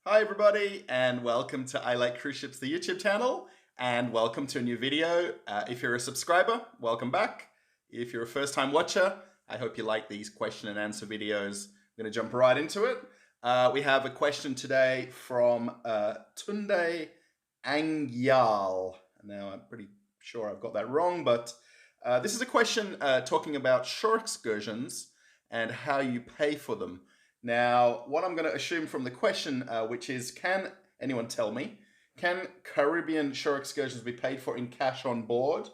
Hi everybody, and welcome to I Like Cruise Ships, the YouTube channel, and welcome to a new video. If you're a subscriber, welcome back. If you're a first-time watcher, I hope you like these question and answer videos. I'm going to jump right into it. We have a question today from Tunde Angyal. Now, I'm pretty sure I've got that wrong, but this is a question talking about shore excursions and how you pay for them. Now, what I'm going to assume from the question, which is, can anyone tell me, can Caribbean shore excursions be paid for in cash on board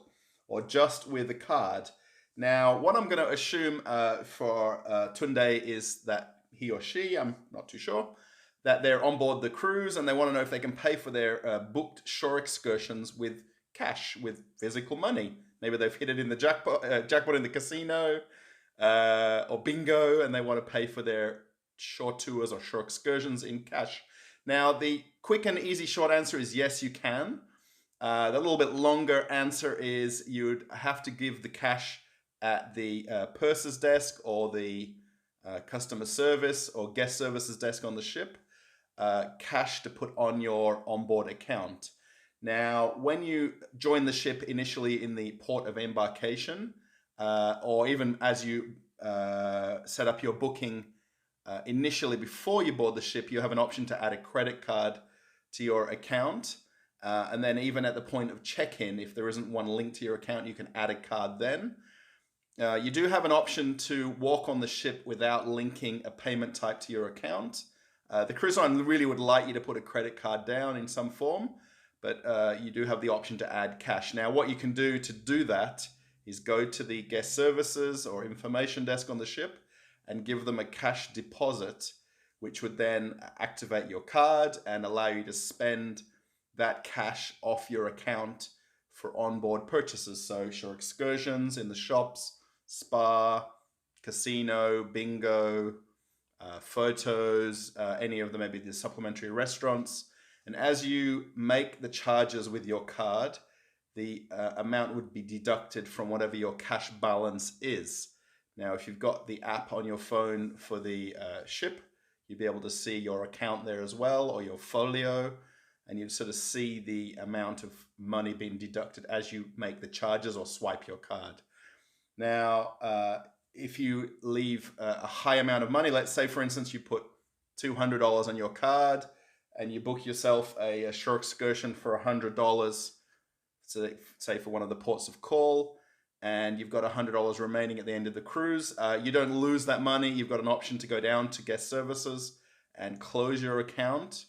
or just with a card? Now, what I'm going to assume for Tunde is that he or she, I'm not too sure, that they're on board the cruise and they want to know if they can pay for their booked shore excursions with cash, with physical money. Maybe they've hit it in the jackpot in the casino or bingo, and they want to pay for their shore tours or shore excursions in cash. Now, the quick and easy short answer is yes, you can. The little bit longer answer is you'd have to give the cash at the purser's desk or the customer service or guest services desk on the ship, cash to put on your onboard account. Now, when you join the ship initially in the port of embarkation, or even as you set up your booking initially before you board the ship, you have an option to add a credit card to your account. And then even at the point of check-in, if there isn't one linked to your account, you can add a card then. You do have an option to walk on the ship without linking a payment type to your account. The cruise line really would like you to put a credit card down in some form, but you do have the option to add cash. Now, what you can do to do that is go to the guest services or information desk on the ship and give them a cash deposit, which would then activate your card and allow you to spend that cash off your account for onboard purchases. So shore excursions in the shops, spa, casino, bingo, photos, any of them, maybe the supplementary restaurants. And as you make the charges with your card, the amount would be deducted from whatever your cash balance is. Now, if you've got the app on your phone for the ship, you'll be able to see your account there as well, or your folio, and you sort of see the amount of money being deducted as you make the charges or swipe your card. Now, if you leave a high amount of money, let's say, for instance, you put $200 on your card and you book yourself a shore excursion for $100, so say for one of the ports of call, and you've got $100 remaining at the end of the cruise, you don't lose that money. You've got an option to go down to guest services and close your account,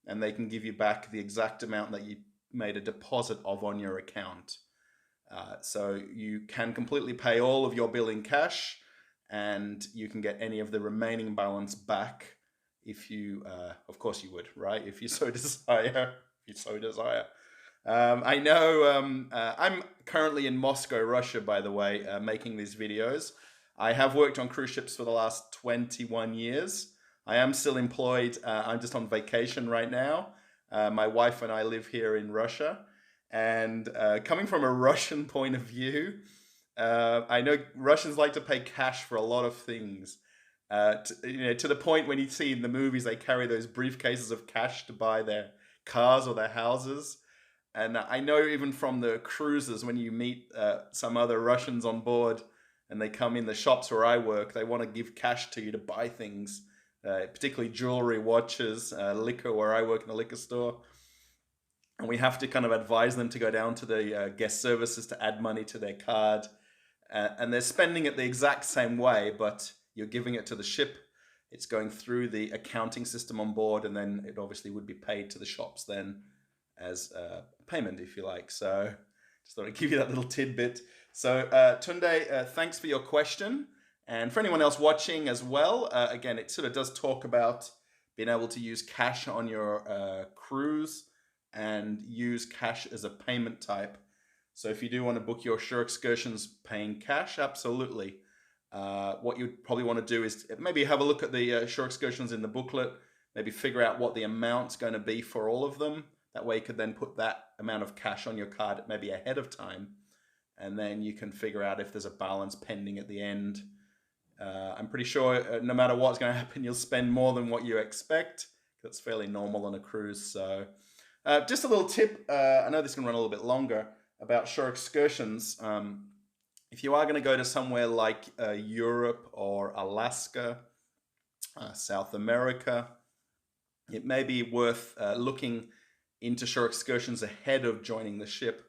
and they can give you back the exact amount that you made a deposit of on your account. So you can completely pay all of your bill in cash, and you can get any of the remaining balance back if you, of course you would, right? If you so desire, if you so desire. I know I'm currently in Moscow, Russia, by the way, making these videos. I have worked on cruise ships for the last 21 years. I am still employed. I'm just on vacation right now. My wife and I live here in Russia. And coming from a Russian point of view, I know Russians like to pay cash for a lot of things. To the point when you see in the movies, they carry those briefcases of cash to buy their cars or their houses. And I know even from the cruises, when you meet some other Russians on board and they come in the shops where I work, they want to give cash to you to buy things, particularly jewelry, watches, liquor, where I work in a liquor store. And we have to kind of advise them to go down to the guest services to add money to their card. And they're spending it the exact same way, but you're giving it to the ship. It's going through the accounting system on board, and then it obviously would be paid to the shops then as payment, if you like. So just thought I'd give you that little tidbit. So Tunde, thanks for your question. And for anyone else watching as well, again, it sort of does talk about being able to use cash on your cruise and use cash as a payment type. So if you do want to book your shore excursions paying cash, absolutely. What you'd probably want to do is maybe have a look at the shore excursions in the booklet, maybe figure out what the amount's going to be for all of them. That way you could then put that amount of cash on your card maybe ahead of time, and then you can figure out if there's a balance pending at the end. I'm pretty sure no matter what's going to happen, you'll spend more than what you expect, That's fairly normal on a cruise. So just a little tip. I know this can run a little bit longer about shore excursions. If you are going to go to somewhere like Europe or Alaska, South America, it may be worth looking into shore excursions ahead of joining the ship,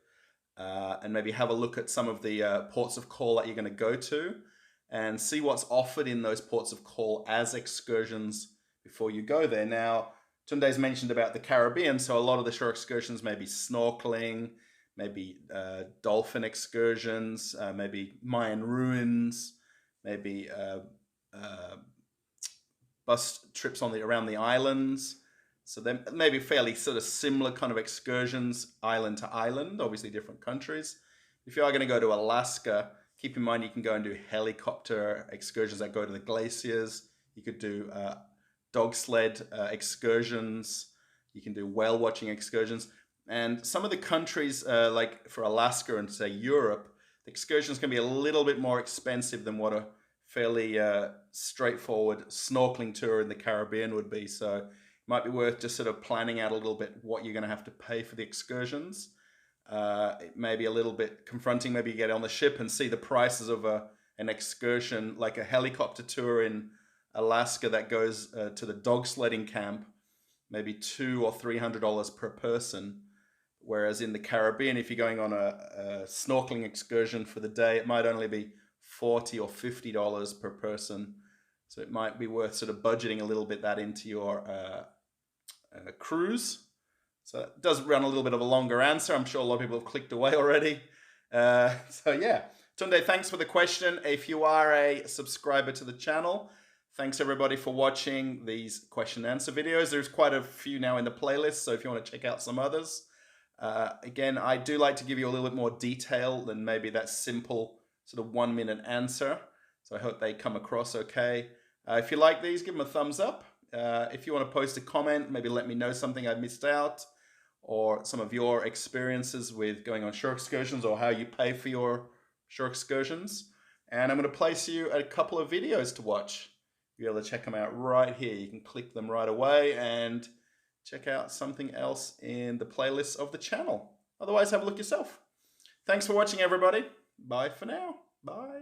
and maybe have a look at some of the ports of call that you're going to go to and see what's offered in those ports of call as excursions before you go there. Now, Tunde's mentioned about the Caribbean, so a lot of the shore excursions may be snorkeling, maybe dolphin excursions, maybe Mayan ruins, maybe bus trips around the islands. So then maybe fairly sort of similar kind of excursions, island to island, obviously different countries. If you are going to go to Alaska, keep in mind you can go and do helicopter excursions that go to the glaciers. You could do dog sled excursions. You can do whale watching excursions. And some of the countries, like for Alaska and say Europe, the excursions can be a little bit more expensive than what a fairly straightforward snorkeling tour in the Caribbean would be. So it might be worth just sort of planning out a little bit what you're going to have to pay for the excursions. It may be a little bit confronting. Maybe you get on the ship and see the prices of an excursion, like a helicopter tour in Alaska that goes to the dog sledding camp, maybe $200 or $300 per person. Whereas in the Caribbean, if you're going on a snorkeling excursion for the day, it might only be $40 or $50 per person. So it might be worth sort of budgeting a little bit that into your cruise. So it does run a little bit of a longer answer. I'm sure a lot of people have clicked away already. So yeah, Tunde, thanks for the question. If you are a subscriber to the channel, thanks everybody for watching these question and answer videos. There's quite a few now in the playlist, so if you want to check out some others. Again, I do like to give you a little bit more detail than maybe that simple sort of 1 minute answer. So I hope they come across okay. If you like these, give them a thumbs up. If you want to post a comment, maybe let me know something I missed out, or some of your experiences with going on shore excursions, or how you pay for your shore excursions. And I'm going to place you a couple of videos to watch. You'll be able to check them out right here. You can click them right away and check out something else in the playlist of the channel. Otherwise, have a look yourself. Thanks for watching, everybody. Bye for now. Bye.